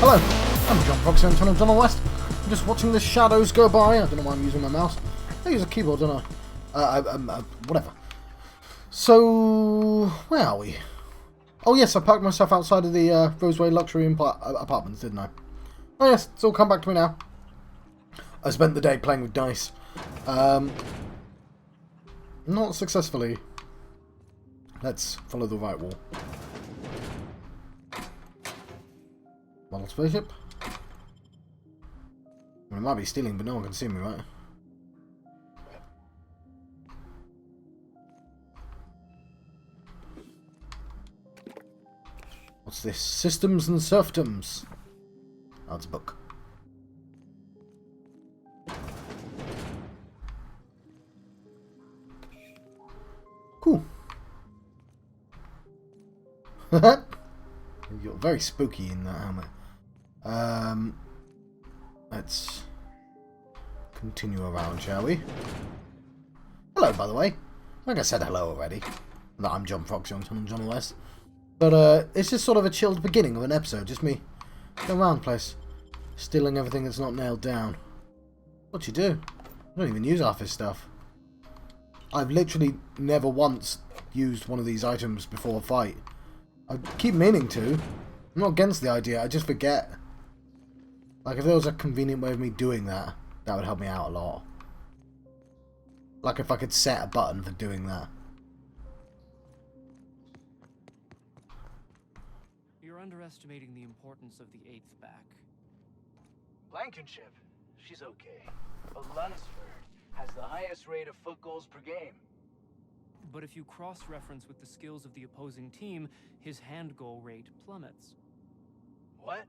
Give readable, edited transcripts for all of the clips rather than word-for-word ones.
Hello, I'm John Proxy on Tunnel Tunnel West. I'm just watching the shadows go by. I don't know why I'm using my mouse. I use a keyboard, don't I? Whatever. So, where are we? Oh yes, I parked myself outside of the Roseway Luxury Apartments, didn't I? Oh yes, it's all come back to me now. I spent the day playing with dice. Not successfully. Let's follow the right wall. Model spaceship. I might be stealing, but no one can see me, right? What's this? Systems and Serfdoms. Oh, it's a book. Cool. You're very spooky in that helmet. Let's continue around, shall we? Hello, by the way. Like I said hello already. No, I'm John Fox, John West. But it's just sort of a chilled beginning of an episode. Just me going around the place, stealing everything that's not nailed down. What you do? I don't even use half this stuff. I've literally never once used one of these items before a fight. I keep meaning to. I'm not against the idea, I just forget. Like, if there was a convenient way of me doing that, that would help me out a lot. Like, if I could set a button for doing that. You're underestimating the importance of the 8th back. Blankenship, she's okay. But Lunsford has the highest rate of foot goals per game. But if you cross-reference with the skills of the opposing team, his hand goal rate plummets. What?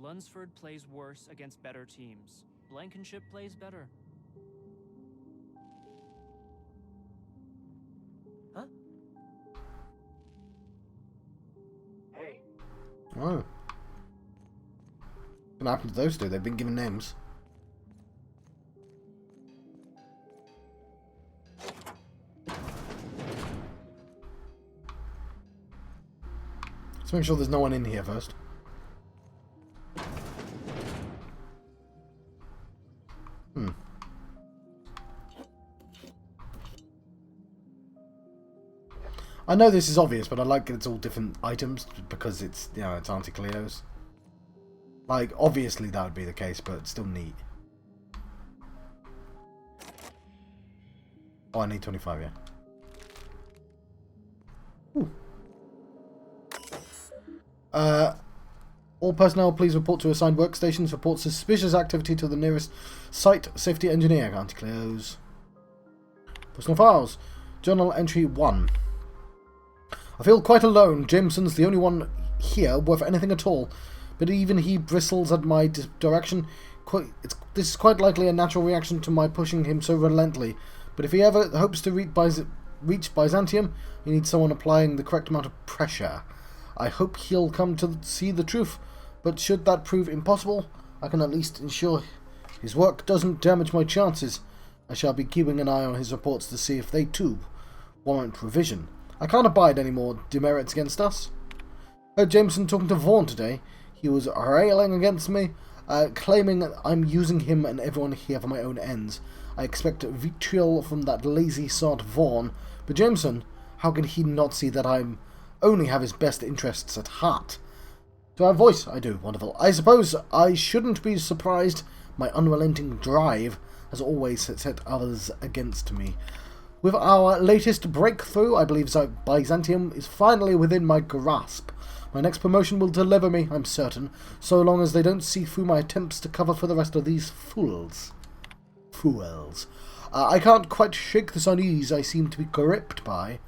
Lunsford plays worse against better teams. Blankenship plays better. Huh? Hey. Oh. What happened to those two? They've been given names. Let's make sure there's no one in here first. I know this is obvious, but I like that it's all different items because it's, you know, it's Auntie Cleo's. Like, obviously that would be the case, but it's still neat. Oh, I need 25, yeah. Ooh. All personnel, please report to assigned workstations. Report suspicious activity to the nearest site safety engineer. Auntie Cleo's. Personal files. Journal entry 1. I feel quite alone. Jameson's the only one here worth anything at all. But even he bristles at my direction. This is quite likely a natural reaction to my pushing him so relentlessly. But if he ever hopes to reach Byzantium, he needs someone applying the correct amount of pressure. I hope he'll come to see the truth. But should that prove impossible, I can at least ensure his work doesn't damage my chances. I shall be keeping an eye on his reports to see if they too warrant revision. I can't abide any more demerits against us. Heard Jameson talking to Vaughan today. He was railing against me, claiming that I'm using him and everyone here for my own ends. I expect vitriol from that lazy sod Vaughan, but Jameson, how can he not see that I only have his best interests at heart? Do I have voice? I do. Wonderful. I suppose I shouldn't be surprised. My unrelenting drive has always set others against me. With our latest breakthrough, I believe Byzantium is finally within my grasp. My next promotion will deliver me, I'm certain, so long as they don't see through my attempts to cover for the rest of these fools. I can't quite shake this unease I seem to be gripped by.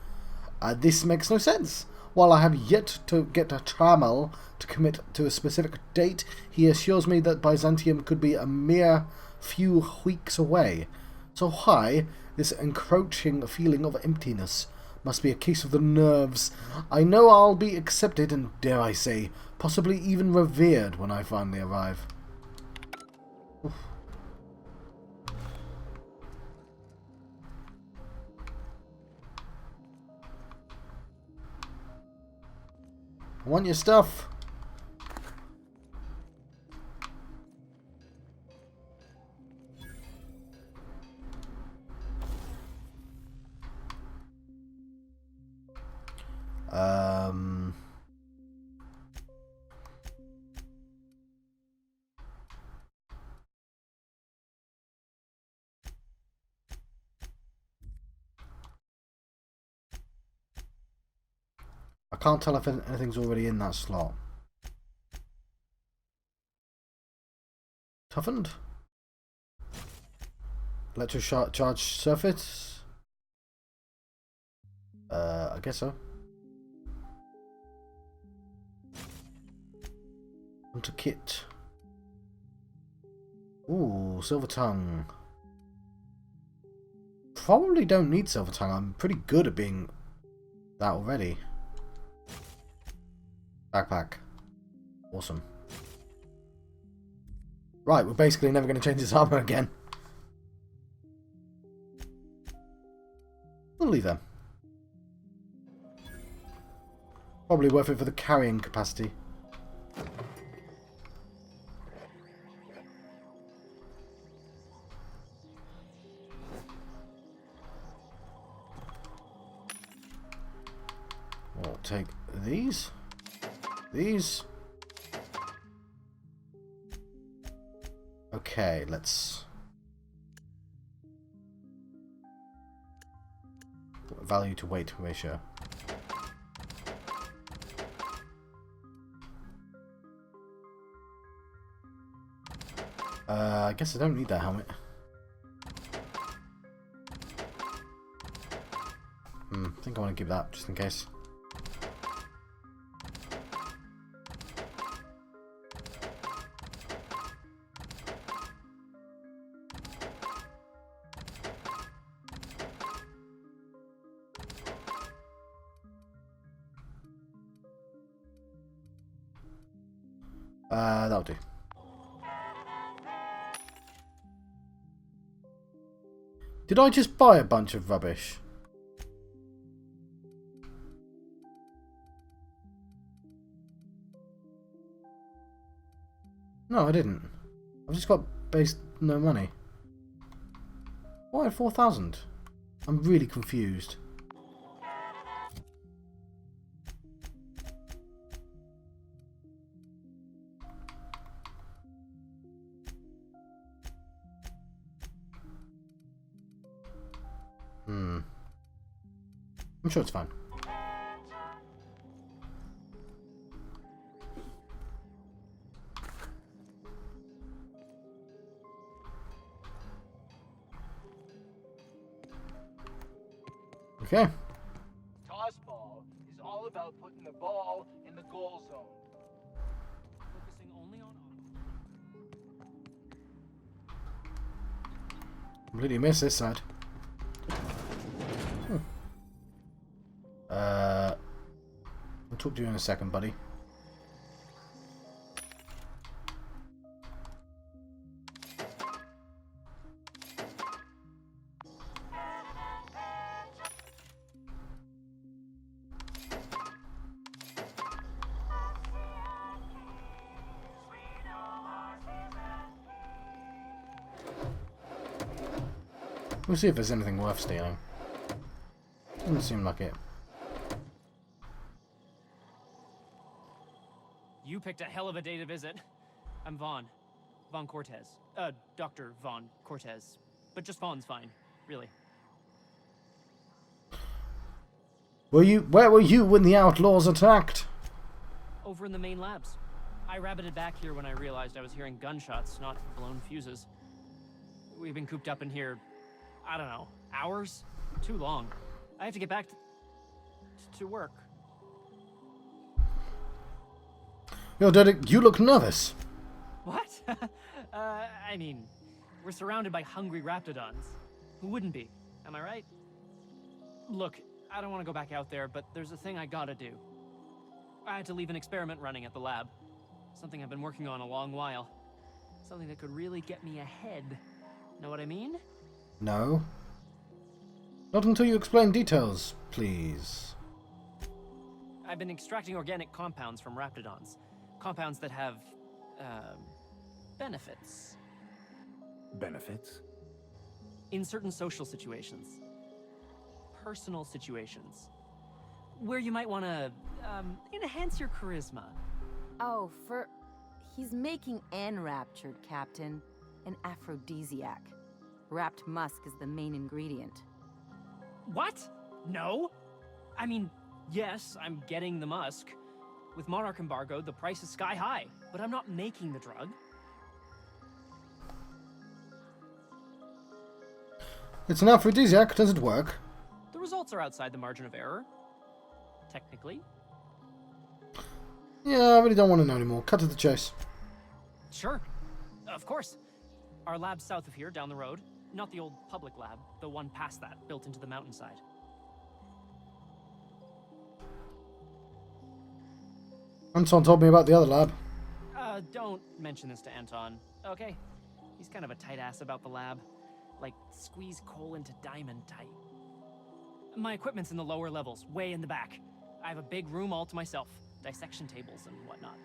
This makes no sense. While I have yet to get a Trammel to commit to a specific date, he assures me that Byzantium could be a mere few weeks away. So why this encroaching feeling of emptiness? Must be a case of the nerves. I know I'll be accepted and, dare I say, possibly even revered when I finally arrive. Oof. I want your stuff. can't tell if anything's already in that slot. Toughened? Electrocharge surface? I guess so. Onto kit. Ooh, silver tongue. Probably don't need silver tongue. I'm pretty good at being that already. Backpack. Awesome. Right, we're basically never going to change this armor again. We'll leave them. Probably worth it for the carrying capacity. We'll take these. These. Okay, let's... value to weight ratio. I guess I don't need that helmet. I think I want to keep that just in case. That'll do. Did I just buy a bunch of rubbish? No, I didn't. I've just got base no money. Why 4,000? I'm really confused. I'm sure it's fine. Okay. Toss ball is all about putting the ball in the goal zone. Focusing only on... Completely missed this side. I'll talk to you in a second, buddy. We'll see if there's anything worth stealing. Doesn't seem like it. You picked a hell of a day to visit. I'm Vaughn. Vaughn Cortez. Dr. Vaughn Cortez. But just Vaughn's fine, really. Where were you when the outlaws attacked? Over in the main labs. I rabbited back here when I realized I was hearing gunshots, not blown fuses. We've been cooped up in here, I don't know, hours? Too long. I have to get back to work. Yo, Derek, you look nervous. What? I mean, we're surrounded by hungry raptidons. Who wouldn't be? Am I right? Look, I don't want to go back out there, but there's a thing I gotta do. I had to leave an experiment running at the lab. Something I've been working on a long while. Something that could really get me ahead. Know what I mean? No. Not until you explain details, please. I've been extracting organic compounds from raptidons. Compounds that have, benefits. Benefits? In certain social situations. Personal situations. Where you might want to, enhance your charisma. Oh, he's making enraptured, Captain. An aphrodisiac. Wrapped musk is the main ingredient. What? No? I mean, Yes, I'm getting the musk. With Monarch embargo, the price is sky high, but I'm not making the drug. It's an aphrodisiac. Does it work? The results are outside the margin of error. Technically. Yeah, I really don't want to know anymore. Cut to the chase. Sure. Of course. Our lab's south of here, down the road. Not the old public lab, the one past that, built into the mountainside. Anton told me about the other lab. Don't mention this to Anton, okay? He's kind of a tight ass about the lab. Like, squeeze coal into diamond tight. My equipment's in the lower levels, way in the back. I have a big room all to myself. Dissection tables and whatnot.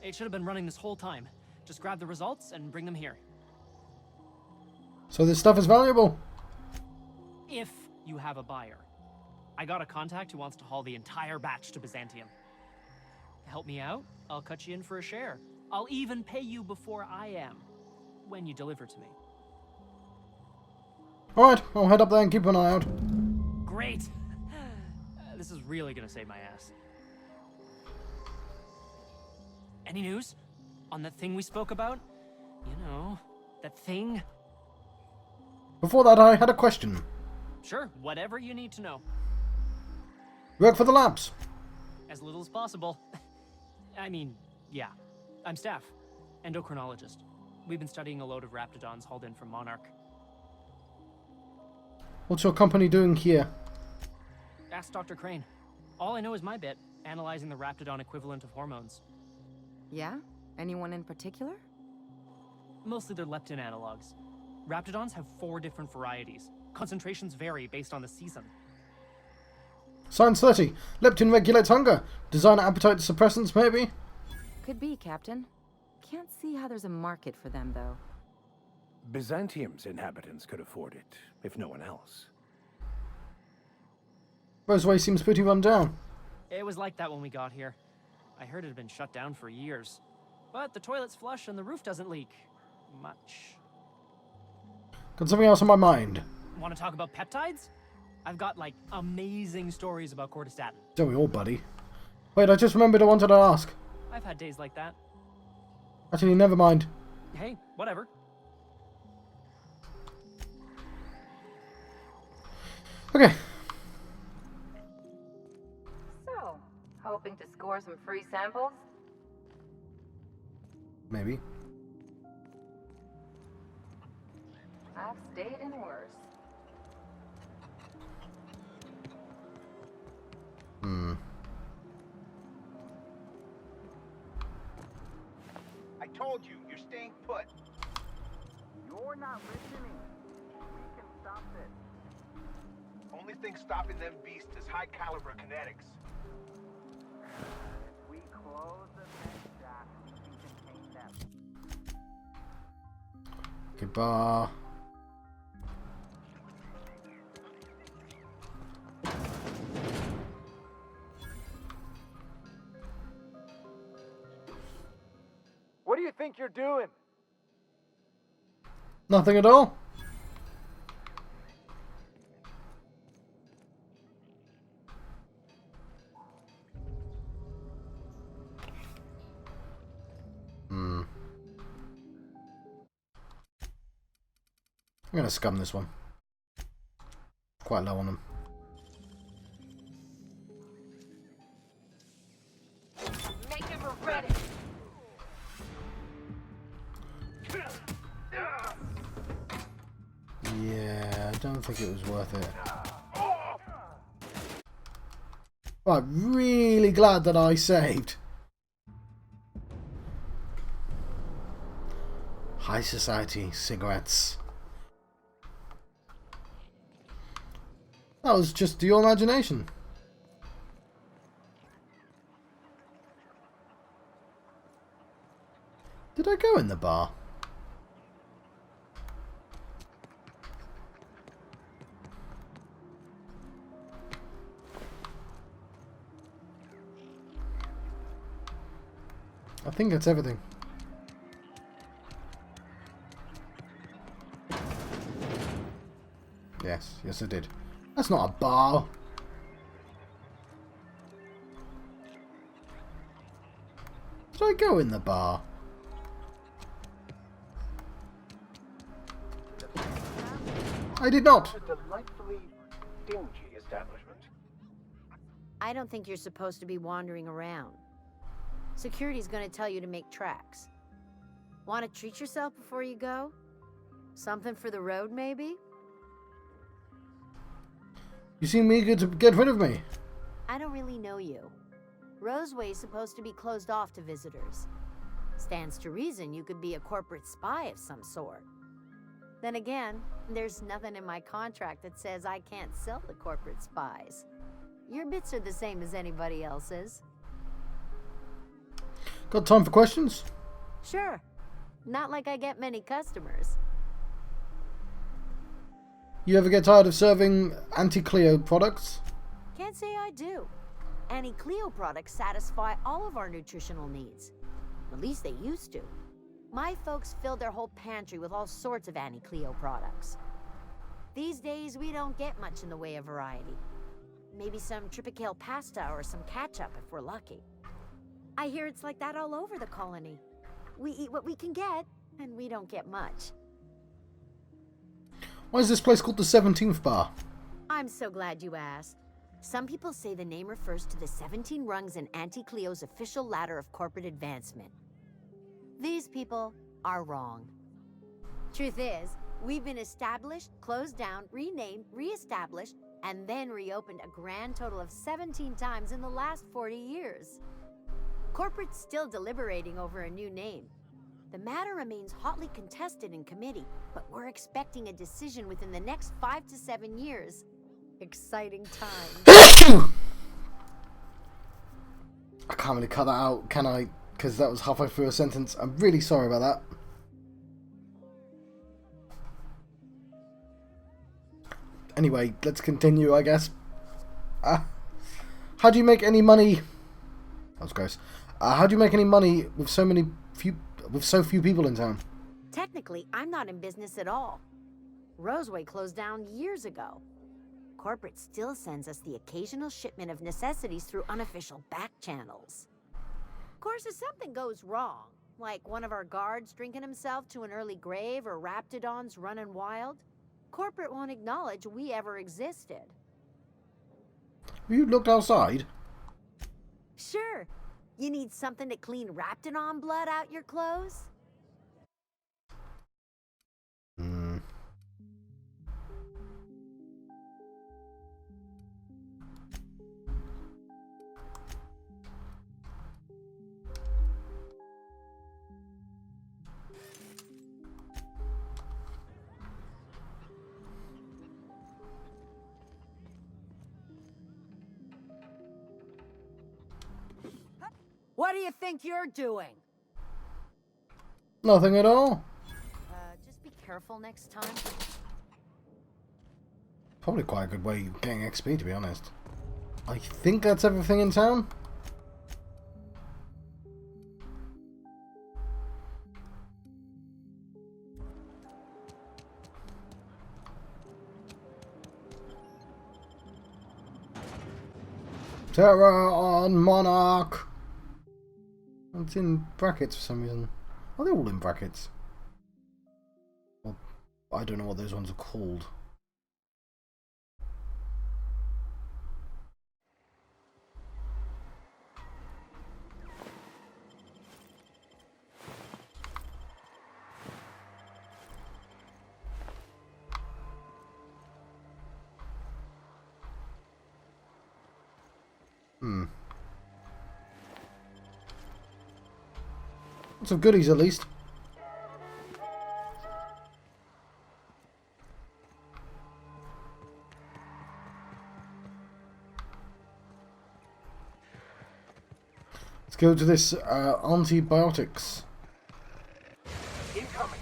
It should have been running this whole time. Just grab the results and bring them here. So this stuff is valuable? If you have a buyer. I got a contact who wants to haul the entire batch to Byzantium. Help me out, I'll cut you in for a share. I'll even pay you before I am, when you deliver to me. Alright, I'll head up there and keep an eye out. Great! This is really gonna save my ass. Any news? On that thing we spoke about? You know, that thing? Before that, I had a question. Sure, whatever you need to know. Work for the labs? As little as possible. I mean, yeah. I'm staff. Endocrinologist. We've been studying a load of raptidons hauled in from Monarch. What's your company doing here? Ask Dr. Crane. All I know is my bit, analyzing the raptidon equivalent of hormones. Yeah? Anyone in particular? Mostly they're leptin analogs. Raptidons have 4 different varieties. Concentrations vary based on the season. Science 30. Leptin regulates hunger. Design appetite suppressants, maybe? Could be, Captain. Can't see how there's a market for them, though. Byzantium's inhabitants could afford it, if no one else. Roseway seems pretty run down. It was like that when we got here. I heard it had been shut down for years. But the toilet's flush and the roof doesn't leak. Much. Got something else on my mind. Want to talk about peptides? I've got, like, amazing stories about cortistatin. Don't we all, buddy? Wait, I just remembered I wanted to ask. I've had days like that. Actually, never mind. Hey, whatever. Okay. So, hoping to score some free samples? Maybe. I've stayed in worse. I told you, you're staying put. You're not listening. We can stop this. Only thing stopping them beasts is high caliber kinetics. If we close the vent shaft, we can contain them. Goodbye. What do you think you're doing? Nothing at all? I'm gonna scum this one. Quite low on them. Make him ready! Yeah, I don't think it was worth it. Right, really glad that I saved. High society cigarettes. That was just your imagination. Did I go in the bar? I think that's everything. Yes, yes I did. That's not a bar. Did I go in the bar? I did not. A delightfully dingy establishment. I don't think you're supposed to be wandering around. Security's gonna tell you to make tracks. Want to treat yourself before you go? Something for the road, maybe? You seem eager to get rid of me. I don't really know you. Roseway's supposed to be closed off to visitors. Stands to reason you could be a corporate spy of some sort. Then again, there's nothing in my contract that says I can't sell to corporate spies. Your bits are the same as anybody else's. Got time for questions? Sure. Not like I get many customers. You ever get tired of serving anti-Cleo products? Can't say I do. Anti-Cleo products satisfy all of our nutritional needs. At least they used to. My folks filled their whole pantry with all sorts of anti-Cleo products. These days, we don't get much in the way of variety. Maybe some tripicale pasta or some ketchup if we're lucky. I hear it's like that all over the colony. We eat what we can get, and we don't get much. Why is this place called the 17th Bar? I'm so glad you asked. Some people say the name refers to the 17 rungs in Auntie Cleo's official ladder of corporate advancement. These people are wrong. Truth is, we've been established, closed down, renamed, re-established, and then reopened a grand total of 17 times in the last 40 years. Corporate's still deliberating over a new name. The matter remains hotly contested in committee, but we're expecting a decision within the next 5 to 7 years. Exciting times. I can't really cut that out, can I? Because that was halfway through a sentence. I'm really sorry about that. Anyway, let's continue, I guess. How do you make any money? That was gross. How do you make any money with so few people in town? Technically, I'm not in business at all. Roseway closed down years ago. Corporate still sends us the occasional shipment of necessities through unofficial back channels. Of course, if something goes wrong, like one of our guards drinking himself to an early grave or raptidons running wild, corporate won't acknowledge we ever existed. Have you looked outside? Sure. You need something to clean raptidon blood out your clothes? What do you think you're doing? Nothing at all. Just be careful next time. Probably quite a good way of getting XP, to be honest. I think that's everything in town. Terror on Monarch! It's in brackets for some reason. Are they all in brackets? Well, I don't know what those ones are called. Some goodies at least. Let's go to this antibiotics. Incoming.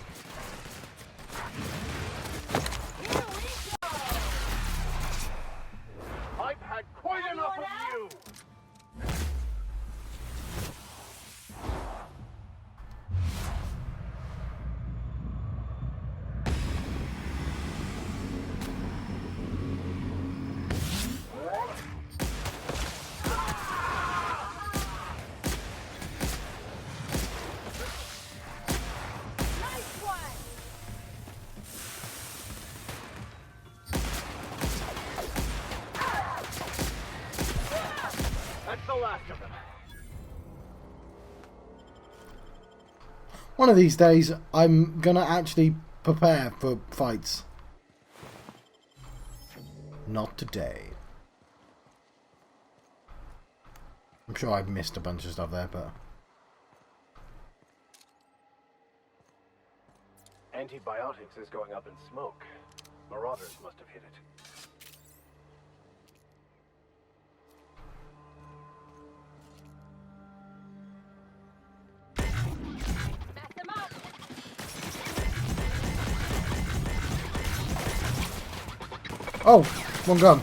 I've had quite enough of you. the last of them. One of these days, I'm gonna actually prepare for fights. Not today. I'm sure I've missed a bunch of stuff there, but... Antibiotics is going up in smoke. Marauders must have hit it. Oh! One gun.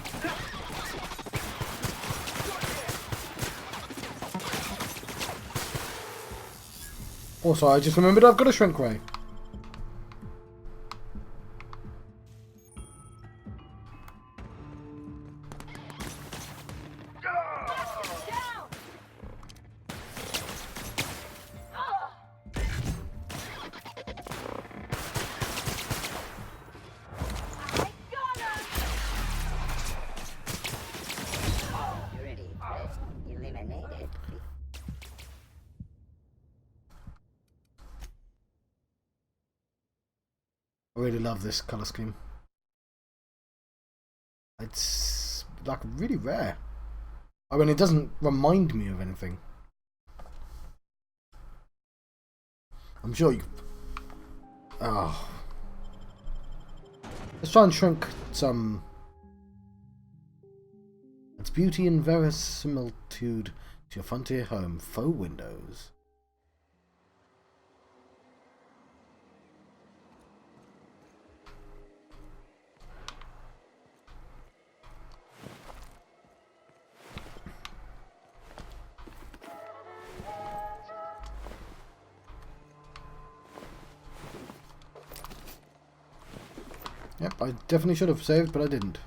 Also, I just remembered I've got a shrink ray. I really love this colour scheme. It's like really rare. I mean, it doesn't remind me of anything. I'm sure you... Oh. Let's try and shrink some... Its beauty and verisimilitude to your frontier home. Faux windows. Yep, I definitely should have saved, but I didn't.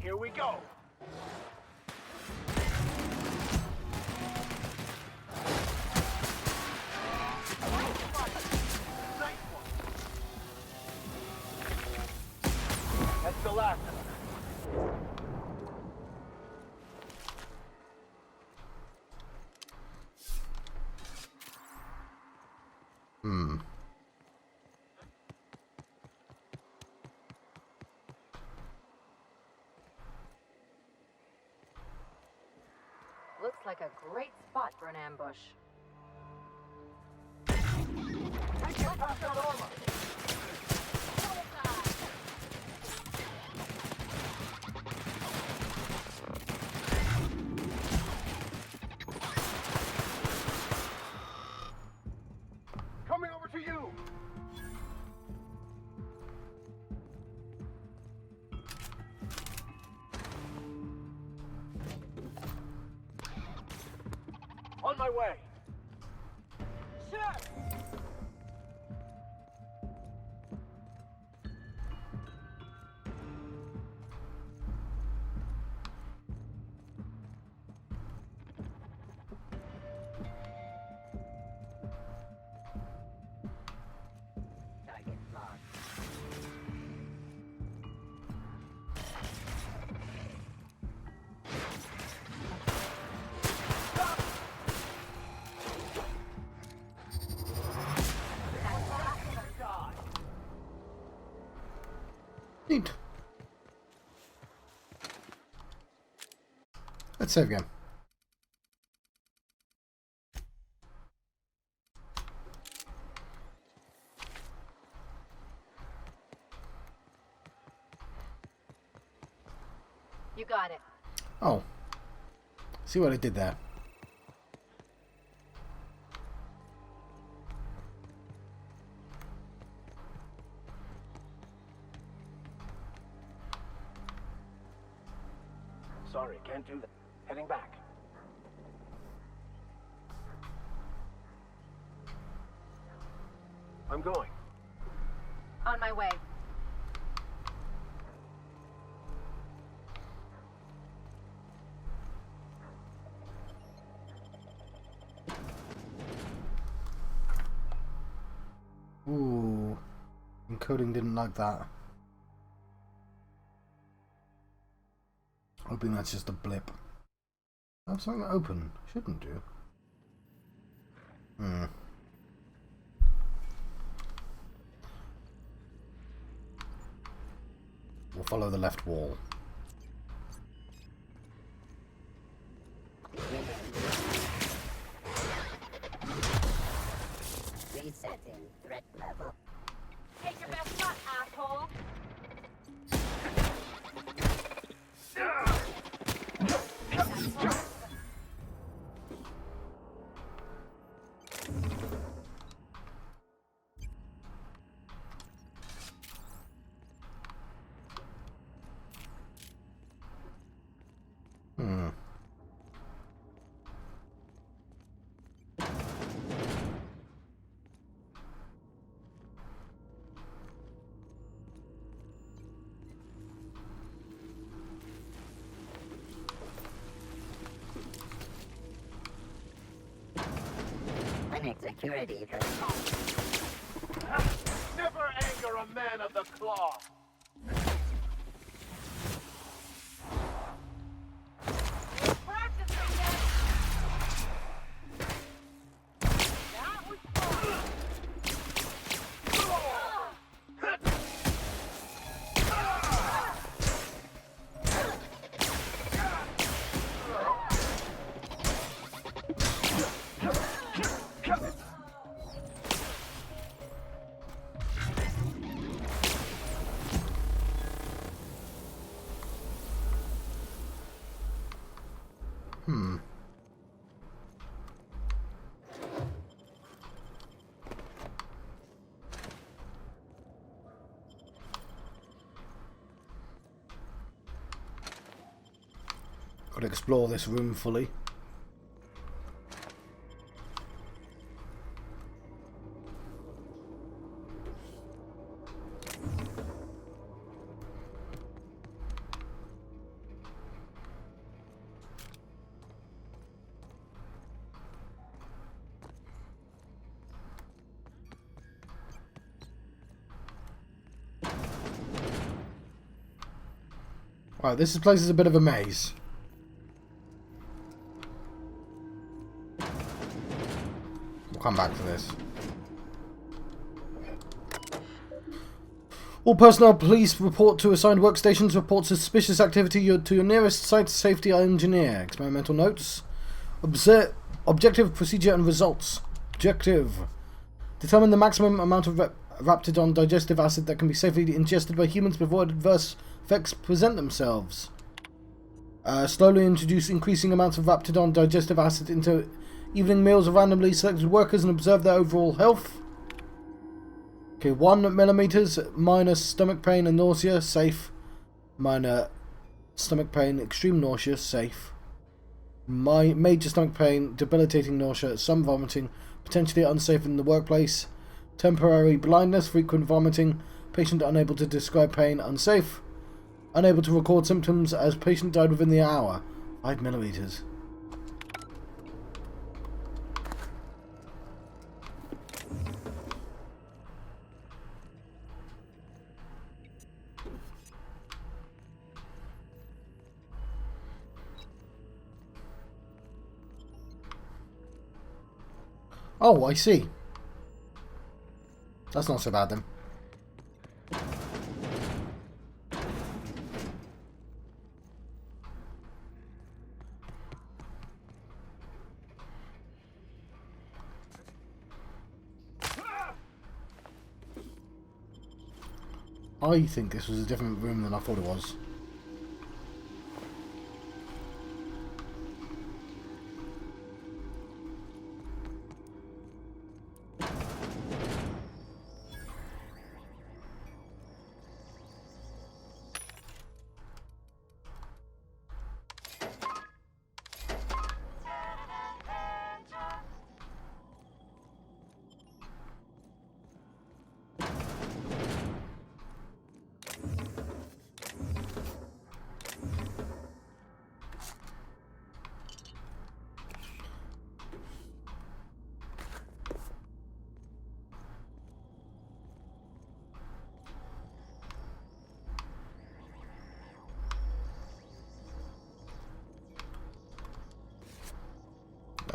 Here we go. That's the last of them. Looks like a great spot for an ambush. I can't pass that armor. Coming over to you. On my way. Sure. Target locked. Neat. Let's save again. You got it. Oh. See what I did there. Sorry, can't do that. Heading back. I'm going. On my way. coding didn't like that. Hoping that's just a blip. I have something open. Shouldn't do. We'll follow the left wall. Resetting threat level. Take your best shot, asshole. Security for Never anger a man of the claw. Practice again. That was fun. Got to explore this room fully. Right, this place is a bit of a maze. We'll come back to this. All personnel, please report to assigned workstations. Report suspicious activity to your nearest site safety engineer. Experimental notes. Objective, procedure, and results. Objective. Determine the maximum amount of Raptidon digestive acid that can be safely ingested by humans before adverse effects present themselves. Slowly introduce increasing amounts of Raptidon digestive acid into evening meals of randomly selected workers and observe their overall health. Okay, 1 millimeters, minus stomach pain and nausea, safe. Minor stomach pain, extreme nausea, safe. Major stomach pain, debilitating nausea, some vomiting, potentially unsafe in the workplace. Temporary blindness, frequent vomiting, patient unable to describe pain, unsafe. Unable to record symptoms as patient died within the hour. 5 millimeters. Oh, I see. That's not so bad then. I think this was a different room than I thought it was.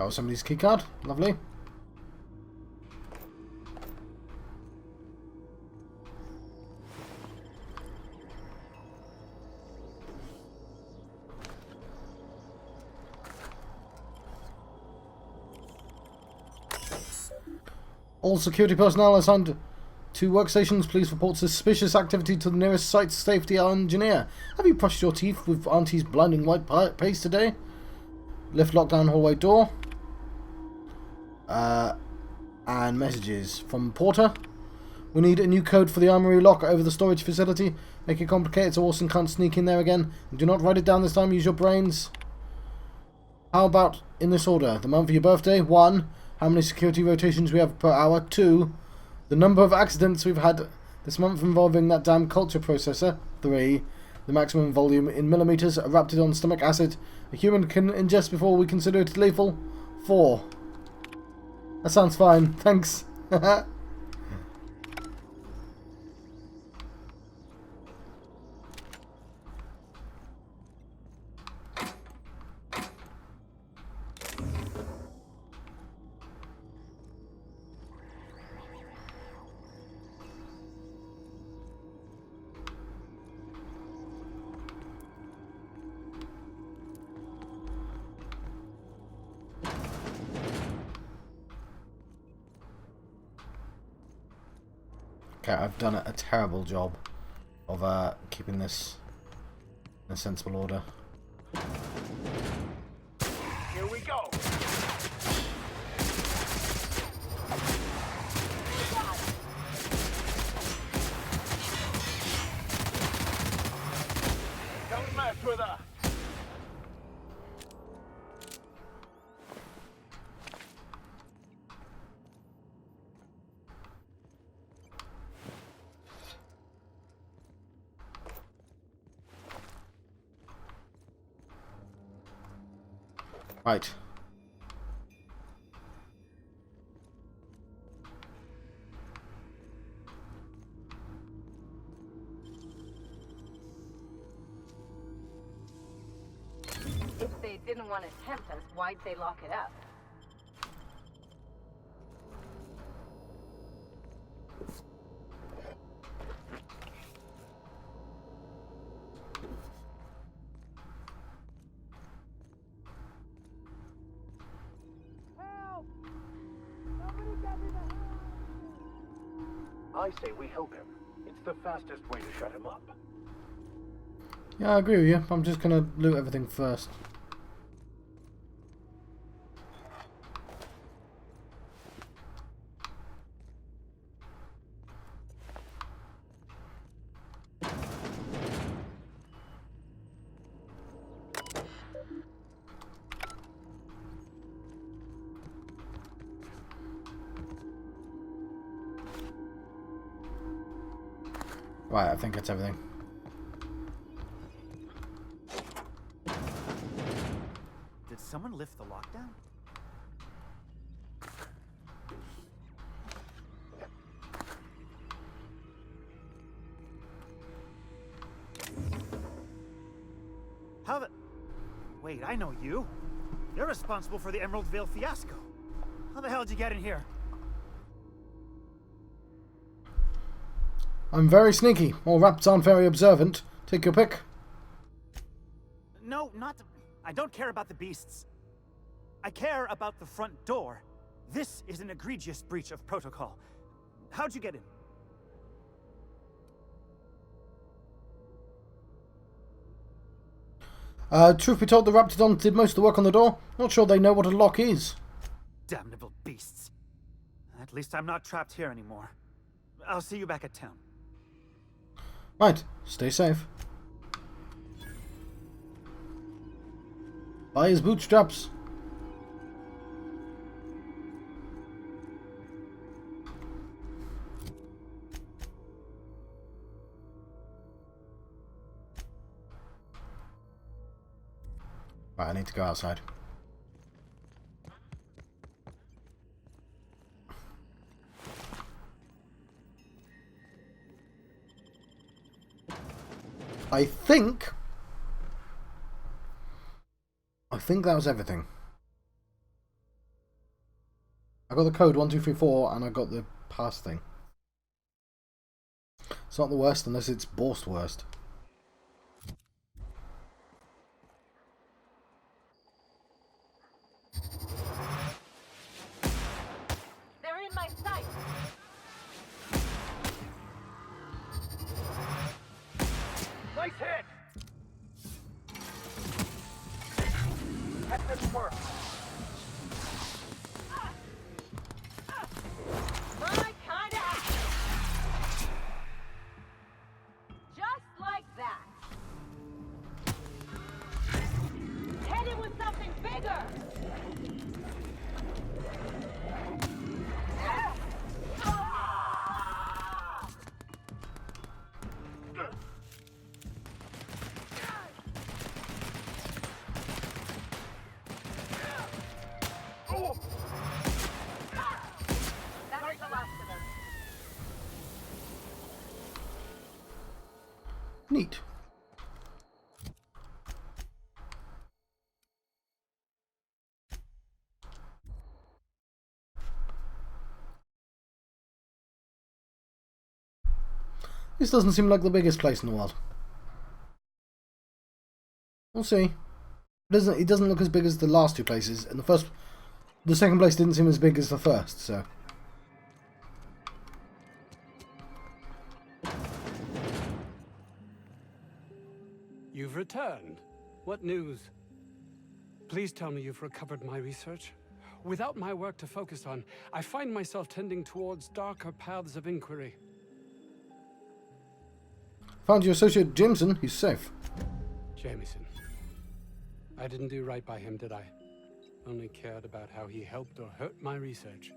That was somebody's keycard. Lovely. All security personnel assigned to workstations, please report suspicious activity to the nearest site safety engineer. Have you brushed your teeth with Auntie's blinding white paste today? Lift lockdown hallway door. And messages from Porter. We need a new code for the armory lock over the storage facility. Make it complicated so Orson can't sneak in there again. And do not write it down this time, use your brains. How about in this order? The month of your birthday, 1. How many security rotations we have per hour, 2. The number of accidents we've had this month involving that damn culture processor, 3. The maximum volume in millimeters of Raptidon stomach acid a human can ingest before we consider it lethal, 4. That sounds fine, thanks. Okay, I've done a terrible job of keeping this in a sensible order. Here we go. Don't mess with us. Right. If they didn't want to tempt us, why'd they lock it up? I say we help him. It's the fastest way to shut him up. Yeah, I agree with you. I'm just gonna loot everything first. Right, I think that's everything. Did someone lift the lockdown? How the... Wait, I know you. You're responsible for the Emerald Vale fiasco. How the hell did you get in here? I'm very sneaky. All rats aren't very observant. Take your pick. No, not... I don't care about the beasts. I care about the front door. This is an egregious breach of protocol. How'd you get in? Truth be told, the Raptidons did most of the work on the door. Not sure they know what a lock is. Damnable beasts. At least I'm not trapped here anymore. I'll see you back at town. Right, stay safe. Buy his bootstraps. Right, I need to go outside. I think that was everything. I got the code 1234 and I got the pass thing. It's not the worst unless it's Borst worst. They're in my sight. Nice hit! That didn't work. My kind of action. Just like that. Hit it with something bigger. That was the last of them. Neat. This doesn't seem like the biggest place in the world. We'll see. It doesn't look as big as the last two places, and the second place didn't seem as big as the first, so. You've returned. What news? Please tell me you've recovered my research. Without my work to focus on, I find myself tending towards darker paths of inquiry. Found your associate Jameson. He's safe. Jameson. I didn't do right by him, did I? Only cared about how he helped or hurt my research.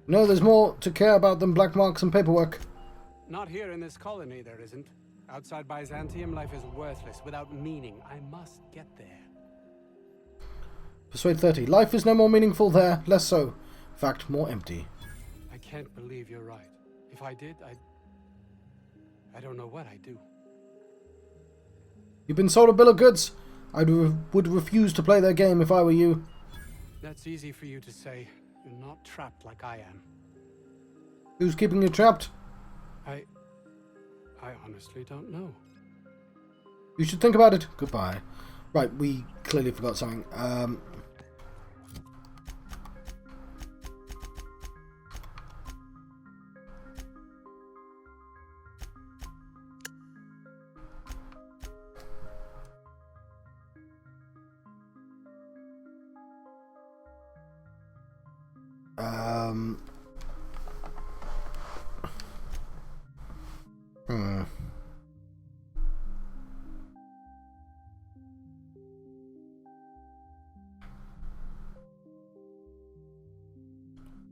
No, there's more to care about than black marks and paperwork. Not here in this colony, there isn't. Outside Byzantium, life is worthless, without meaning. I must get there. Persuade 30. Life is no more meaningful there, less so. In fact, more empty. I can't believe you're right. If I did, I don't know what I'd do. You've been sold a bill of goods. Would refuse to play their game if I were you. That's easy for you to say. You're not trapped like I am. Who's keeping you trapped? I honestly don't know. You should think about it. Goodbye. Right, we clearly forgot something.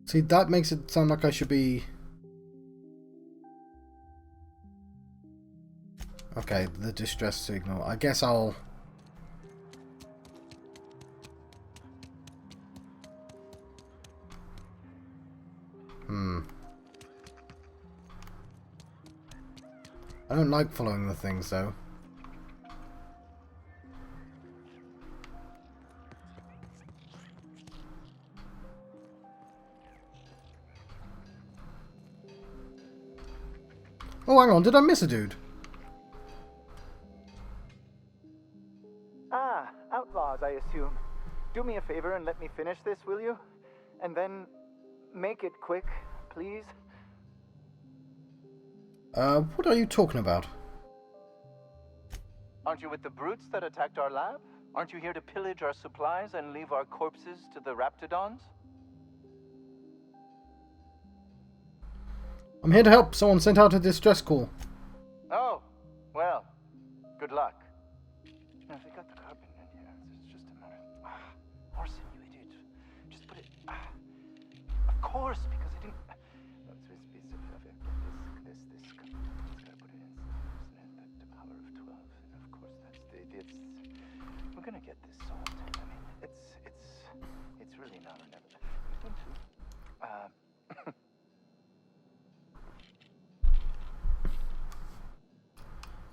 See, that makes it sound like I should be... Okay, the distress signal. I guess I'll... I don't like following the things, though. Oh, hang on, did I miss a dude? Ah, outlaws, I assume. Do me a favor and let me finish this, will you? And then make it quick, please. What are you talking about? Aren't you with the brutes that attacked our lab? Aren't you here to pillage our supplies and leave our corpses to the raptidons? I'm here to help. Someone sent out a distress call. Oh, well, good luck. Now, if we got the carbon in here, it's just a matter of... Orson, you idiot. Just put it... Of course, because I didn't... This, it's gotta put it in, the power of 12, and of course that's the... We're gonna get this solved. I mean, it's really now or never.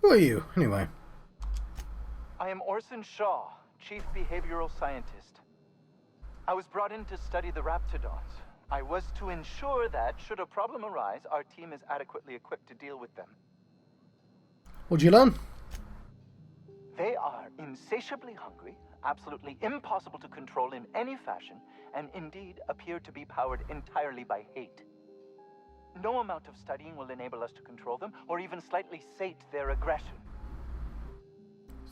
Who are you, anyway? I am Orson Shaw, Chief Behavioral Scientist. I was brought in to study the Raptidons. I was to ensure that, should a problem arise, our team is adequately equipped to deal with them. What'd you learn? They are insatiably hungry, absolutely impossible to control in any fashion, and indeed appear to be powered entirely by hate. No amount of studying will enable us to control them, or even slightly sate their aggression.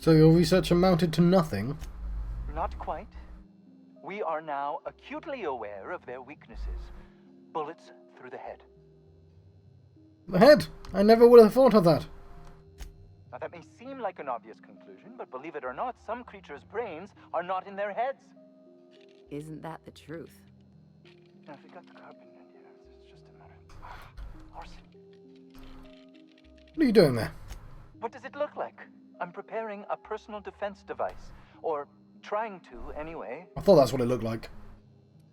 So your research amounted to nothing? Not quite. We are now acutely aware of their weaknesses. Bullets through the head. The head? I never would have thought of that. Now that may seem like an obvious conclusion, but believe it or not, some creatures' brains are not in their heads. Isn't that the truth? Now if we got the carbon in here, it's just a matter. Arson. What are you doing there? What does it look like? I'm preparing a personal defense device. Or trying to, anyway. I thought that's what it looked like.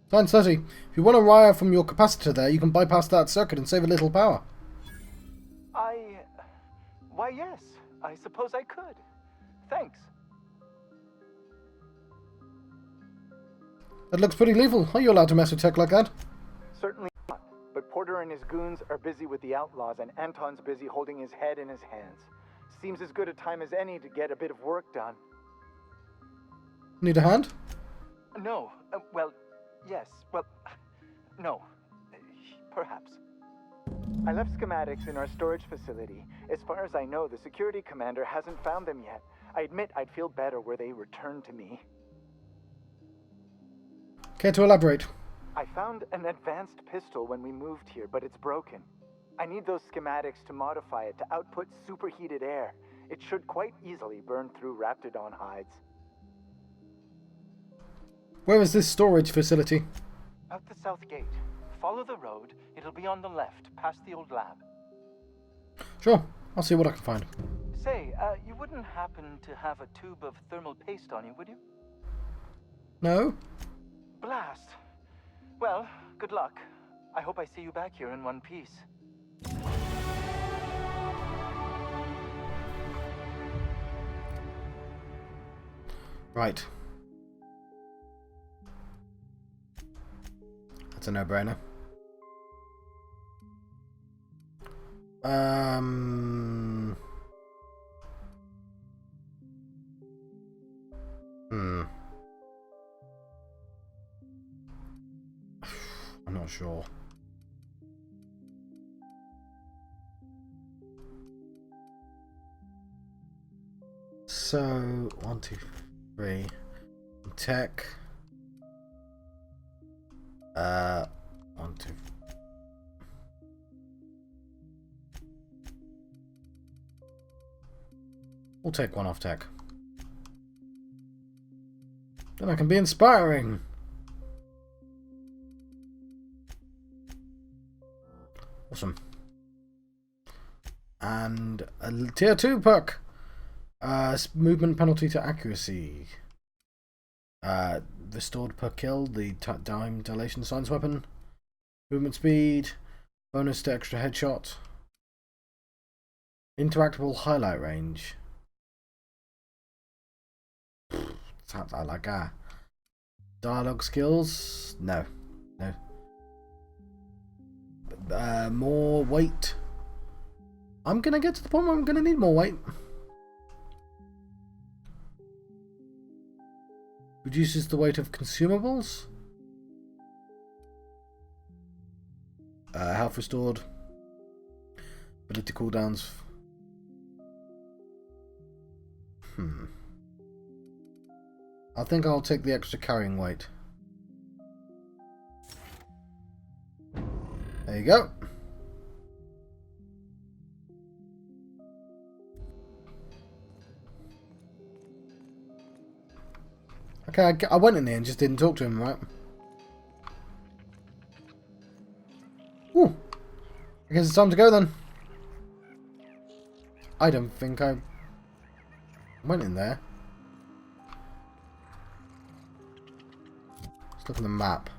Science 30. If you want to wire from your capacitor there, you can bypass that circuit and save a little power. Why, yes. I suppose I could. Thanks. That looks pretty lethal. Are you allowed to mess with tech like that? Certainly not. But Porter and his goons are busy with the outlaws, and Anton's busy holding his head in his hands. Seems as good a time as any to get a bit of work done. Need a hand? No. Well, yes. Well, no. Perhaps. I left schematics in our storage facility. As far as I know, the security commander hasn't found them yet. I admit I'd feel better were they returned to me. Care to elaborate? I found an advanced pistol when we moved here, but it's broken. I need those schematics to modify it to output superheated air. It should quite easily burn through Raptidon hides. Where is this storage facility? Out the south gate. Follow the road. It'll be on the left, past the old lab. Sure, I'll see what I can find. Say, you wouldn't happen to have a tube of thermal paste on you, would you? No? Blast. Well, good luck. I hope I see you back here in one piece. Right. That's a no-brainer. I'm not sure. So, 1, 2, 3. Tech. 1, 2. We'll take one off tech. Then I can be inspiring. Awesome. And a tier 2 perk. Movement penalty to accuracy. Restored per kill, the time dilation science weapon. Movement speed. Bonus to extra headshot. Interactable highlight range. Sounds like that. Dialogue skills. No. More weight. I'm gonna get to the point where I'm gonna need more weight. Reduces the weight of consumables. Health restored. Ability cooldowns. I think I'll take the extra carrying weight. There you go. Okay, I went in there and just didn't talk to him, right? Ooh. I guess it's time to go then. I don't think I went in there. Let's look at the map.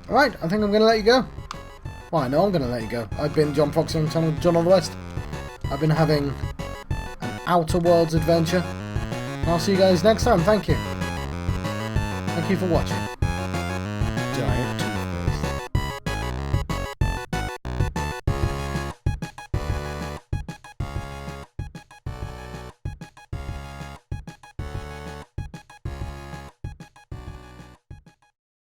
Alright, I think I'm going to let you go. Well, I know I'm going to let you go. I've been John Fox on the channel John on the West. I've been having an Outer Worlds adventure. And I'll see you guys next time. Thank you. Thank you for watching. Giant